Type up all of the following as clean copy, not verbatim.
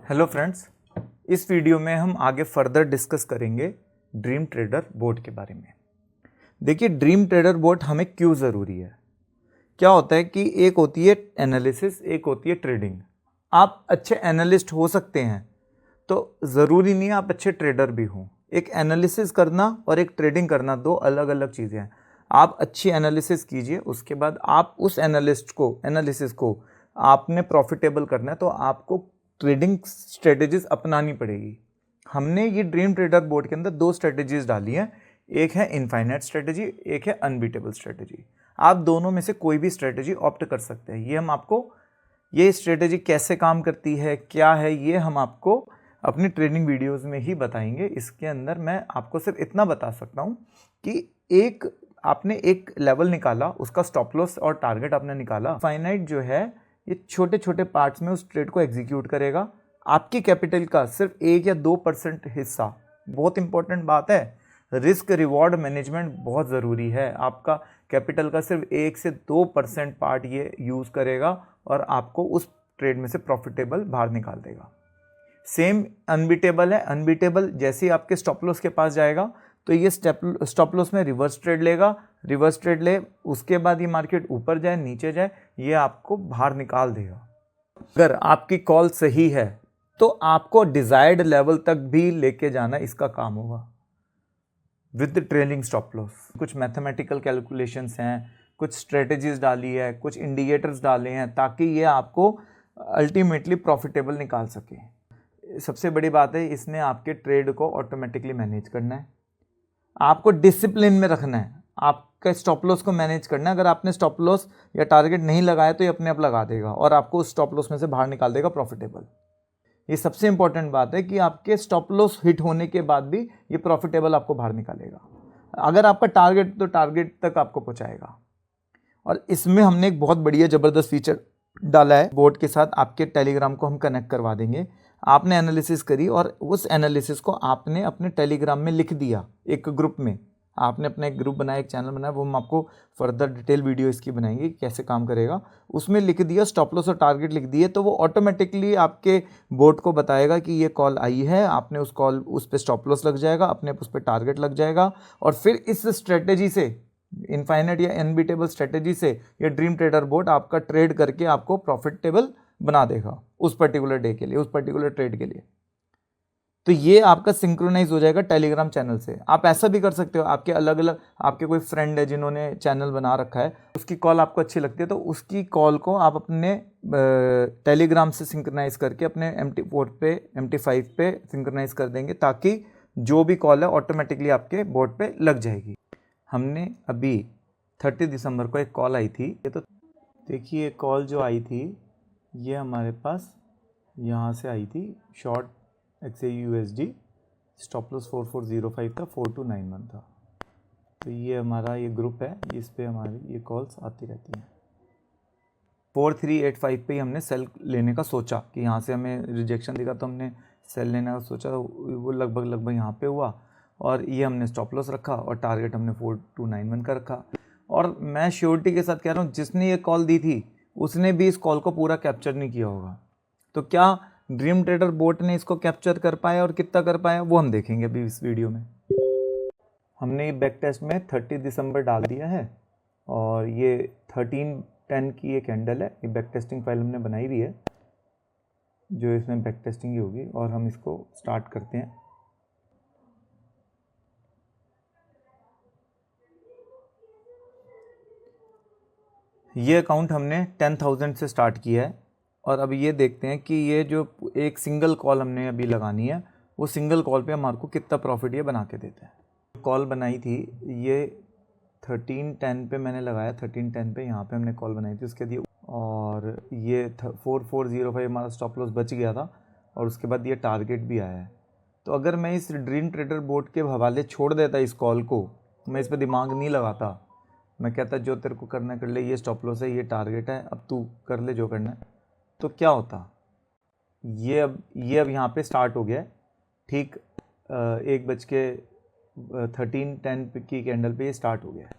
Hello friends, इस video में हम आगे फर्दर डिस्कस करेंगे ड्रीम ट्रेडर बोट के बारे में। देखिए, ड्रीम ट्रेडर बोट हमें क्यों ज़रूरी है। क्या होता है कि एक होती है एनालिसिस, एक होती है ट्रेडिंग। आप अच्छे एनालिस्ट हो सकते हैं तो ज़रूरी नहीं है आप अच्छे ट्रेडर भी हों। एक एनालिसिस करना और एक ट्रेडिंग करना दो अलग अलग चीज़ें हैं। आप अच्छी एनालिसिस कीजिए, उसके बाद आप उस एनालिसिस को आपने प्रॉफिटेबल करना है तो आपको ट्रेडिंग स्ट्रेटेजीज अपनानी पड़ेगी। हमने ये ड्रीम ट्रेडर बोर्ड के अंदर दो स्ट्रेटेजीज डाली हैं, एक है इनफाइनाइट स्ट्रेटेजी, एक है अनबीटेबल स्ट्रेटेजी। आप दोनों में से कोई भी स्ट्रेटेजी ऑप्ट कर सकते हैं। ये हम आपको, ये स्ट्रेटेजी कैसे काम करती है, क्या है, ये हम आपको अपनी ट्रेनिंग वीडियोस में ही बताएंगे। इसके अंदर मैं आपको सिर्फ इतना बता सकता हूँ कि आपने एक लेवल निकाला, उसका स्टॉप लॉस और टारगेट आपने निकाला। फाइनाइट जो है ये छोटे छोटे पार्ट्स में उस ट्रेड को एग्जीक्यूट करेगा। आपकी कैपिटल का सिर्फ 1 या 2% हिस्सा, बहुत इंपॉर्टेंट बात है, रिस्क रिवॉर्ड मैनेजमेंट बहुत ज़रूरी है। आपका कैपिटल का सिर्फ 1 से 2% पार्ट ये यूज़ करेगा और आपको उस ट्रेड में से प्रॉफिटेबल बाहर निकाल देगा। सेम अनबीटेबल है। अनबीटेबल जैसे ही आपके स्टॉप लॉस के पास जाएगा तो ये स्टॉप लॉस में रिवर्स ट्रेड लेगा, रिवर्स ट्रेड ले, उसके बाद ये मार्केट ऊपर जाए नीचे जाए, ये आपको बाहर निकाल देगा। अगर आपकी कॉल सही है तो आपको डिजायर्ड लेवल तक भी लेके जाना इसका काम होगा विद ट्रेलिंग स्टॉप लॉस। कुछ मैथमेटिकल कैलकुलेशंस हैं, कुछ स्ट्रेटेजीज डाली है, कुछ इंडिकेटर्स डाले हैं ताकि ये आपको अल्टीमेटली प्रॉफिटेबल निकाल सके। सबसे बड़ी बात है, इसने आपके ट्रेड को ऑटोमेटिकली मैनेज करना है, आपको डिसिप्लिन में रखना है, आपका स्टॉप लॉस को मैनेज करना है। अगर आपने स्टॉप लॉस या टारगेट नहीं लगाया तो ये अपने आप लगा देगा और आपको उस स्टॉप लॉस में से बाहर निकाल देगा प्रॉफिटेबल। ये सबसे इंपॉर्टेंट बात है कि आपके स्टॉप लॉस हिट होने के बाद भी ये प्रॉफिटेबल आपको बाहर निकालेगा। अगर आपका टारगेट तो टारगेट तक आपको पहुंचाएगा। और इसमें हमने एक बहुत बढ़िया ज़बरदस्त फीचर डाला है बोर्ड के साथ। आपके टेलीग्राम को हम कनेक्ट करवा देंगे। आपने एनालिसिस करी और उस एनालिसिस को आपने अपने टेलीग्राम में लिख दिया, एक ग्रुप में आपने अपना एक ग्रुप बनाया, एक चैनल बनाया, वो हम आपको फर्दर डिटेल वीडियो इसकी बनाएंगे कैसे काम करेगा। उसमें लिख दिया स्टॉप लॉस और टारगेट लिख दिए तो वो ऑटोमेटिकली आपके बोर्ड को बताएगा कि ये कॉल आई है, आपने उस पर स्टॉप लॉस लग जाएगा, अपने उस पर टारगेट लग जाएगा। और फिर इस स्ट्रेटेजी से, इनफाइनाइट या अनबीटेबल स्ट्रेटेजी से, ये ड्रीम ट्रेडर बोट आपका ट्रेड करके आपको प्रॉफिटेबल बना देगा उस पर्टिकुलर डे के लिए, उस पर्टिकुलर ट्रेड के लिए। तो ये आपका सिंक्रोनाइज हो जाएगा टेलीग्राम चैनल से। आप ऐसा भी कर सकते हो, आपके अलग अलग, आपके कोई फ्रेंड है जिन्होंने चैनल बना रखा है, उसकी कॉल आपको अच्छी लगती है तो उसकी कॉल को आप अपने टेलीग्राम से सिंक्रोनाइज करके अपने MT4 पे, MT5 पे सिंक्रोनाइज कर देंगे ताकि जो भी कॉल है ऑटोमेटिकली आपके बोर्ड पे लग जाएगी। हमने अभी 30 दिसंबर को एक कॉल आई थी, ये तो देखिए कॉल जो आई थी ये हमारे पास यहाँ से आई थी, शॉर्ट XAUUSD, स्टॉप लॉस 4405 था, 4291 था। तो ये हमारा ये ग्रुप है, इस पे हमारी ये कॉल्स आती रहती हैं। 4385 पे ही हमने सेल लेने का सोचा कि यहाँ से हमें रिजेक्शन दिखा तो हमने सेल लेने का सोचा, वो लगभग यहाँ पे हुआ और ये हमने स्टॉप लॉस रखा और टारगेट हमने 4291 का रखा। और मैं श्योरिटी के साथ कह रहा हूँ, जिसने ये कॉल दी थी उसने भी इस कॉल को पूरा कैप्चर नहीं किया होगा। तो क्या ड्रीम ट्रेडर बोट ने इसको कैप्चर कर पाया और कितना कर पाया वो हम देखेंगे अभी इस वीडियो में। हमने बैक टेस्ट में 30 दिसंबर डाल दिया है और ये 1310 की एक कैंडल है। ये बैक टेस्टिंग फाइल हमने बनाई हुई है जो इसमें बैक टेस्टिंग ही होगी और हम इसको स्टार्ट करते हैं। ये अकाउंट हमने 10,000 से स्टार्ट किया है और अब ये देखते हैं कि ये जो एक सिंगल कॉल हमने अभी लगानी है वो सिंगल कॉल पे हमारे को कितना प्रॉफिट ये बना के देता है। कॉल बनाई थी ये 1310 पे मैंने लगाया, 1310 पे यहाँ पे हमने कॉल बनाई थी उसके लिए, और ये 4405 हमारा स्टॉप लॉस बच गया था और उसके बाद ये टारगेट भी आया है। तो अगर मैं इस ड्रीम ट्रेडर बोट के हवाले छोड़ देता इस कॉल को, मैं इस पर दिमाग नहीं लगाता, मैं कहता जो तेरे को करना कर ले, ये स्टॉप लॉस है, ये टारगेट है, अब तू कर ले जो करना है, तो क्या होता। ये अब यहाँ पे स्टार्ट हो गया है ठीक 1:13 की कैंडल पे ये स्टार्ट हो गया है।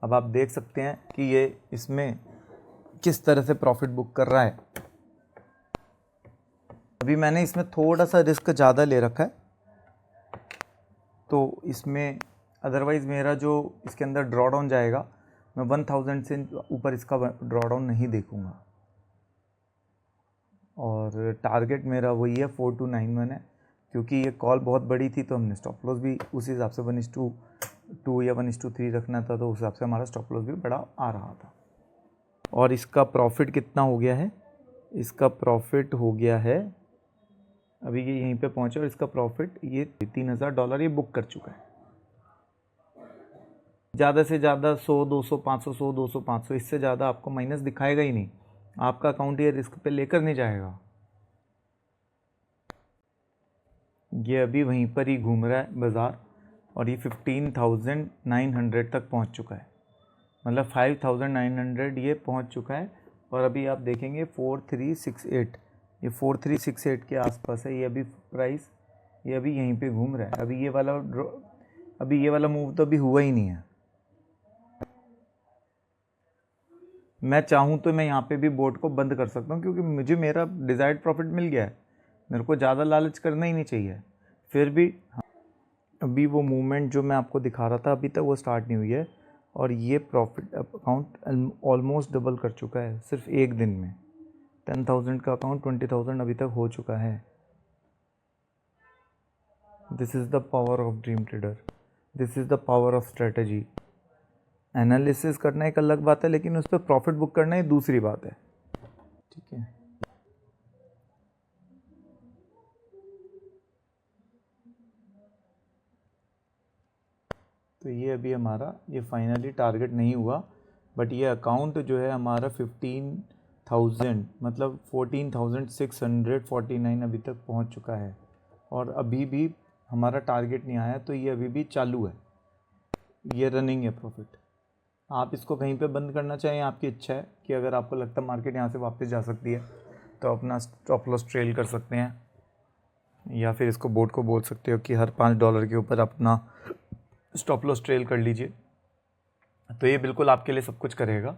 अब आप देख सकते हैं कि ये इसमें किस तरह से प्रॉफिट बुक कर रहा है। अभी मैंने इसमें थोड़ा सा रिस्क ज़्यादा ले रखा है, तो इसमें अदरवाइज़ मेरा जो इसके अंदर ड्रॉ डाउन जाएगा, मैं 1000 से ऊपर इसका ड्रॉ डाउन नहीं देखूँगा। और टारगेट मेरा वही है 4291 है, क्योंकि ये कॉल बहुत बड़ी थी तो हमने स्टॉप लॉस भी उस हिसाब से 1:2 या 1:3 रखना था, तो उस हिसाब से हमारा स्टॉप लॉस भी बड़ा आ रहा था। और इसका प्रॉफिट कितना हो गया है? इसका प्रॉफिट हो गया है, अभी ये यहीं पे पहुंचा और इसका प्रॉफिट ये $3000 ये बुक कर चुका है। ज़्यादा से ज़्यादा 100, 200, 500, 100, 200, 500, इससे ज़्यादा आपको माइनस दिखाएगा ही नहीं। आपका अकाउंट ये रिस्क पे लेकर नहीं जाएगा। ये अभी वहीं पर ही घूम रहा है बाज़ार, और ये 15,900 तक पहुंच चुका है, मतलब 5,900 ये पहुंच चुका है। और अभी आप देखेंगे 4368, ये 4368 के आसपास है ये अभी प्राइस, ये अभी यहीं पे घूम रहा है। अभी ये वाला मूव तो अभी हुआ ही नहीं है। मैं चाहूँ तो मैं यहाँ पे भी बोट को बंद कर सकता हूँ, क्योंकि मुझे मेरा डिज़ायर्ड प्रॉफिट मिल गया है, मेरे को ज़्यादा लालच करना ही नहीं चाहिए। फिर भी अभी वो मूवमेंट जो मैं आपको दिखा रहा था अभी तक वो स्टार्ट नहीं हुई है, और ये प्रॉफिट अकाउंट ऑलमोस्ट डबल कर चुका है सिर्फ एक दिन में। 10,000 का अकाउंट 20,000 अभी तक हो चुका है। This is the power of dream trader, this is the power of strategy. Analysis करना एक अलग बात है, लेकिन उस पर प्रॉफिट बुक करना एक दूसरी बात है। ठीक है, तो ये अभी हमारा ये फाइनली टारगेट नहीं हुआ, बट ये अकाउंट जो है हमारा 15,000 मतलब 14,649 अभी तक पहुंच चुका है, और अभी भी हमारा टारगेट नहीं आया, तो ये अभी भी चालू है, ये रनिंग है प्रॉफिट। आप इसको कहीं पे बंद करना चाहें, आपकी इच्छा है कि अगर आपको लगता है मार्केट यहाँ से वापस जा सकती है तो अपना स्टॉप लॉस ट्रेल कर सकते हैं, या फिर इसको बोर्ड को बोल सकते हो कि हर $5 के ऊपर अपना स्टॉप लॉस ट्रेल कर लीजिए। तो ये बिल्कुल आपके लिए सब कुछ करेगा।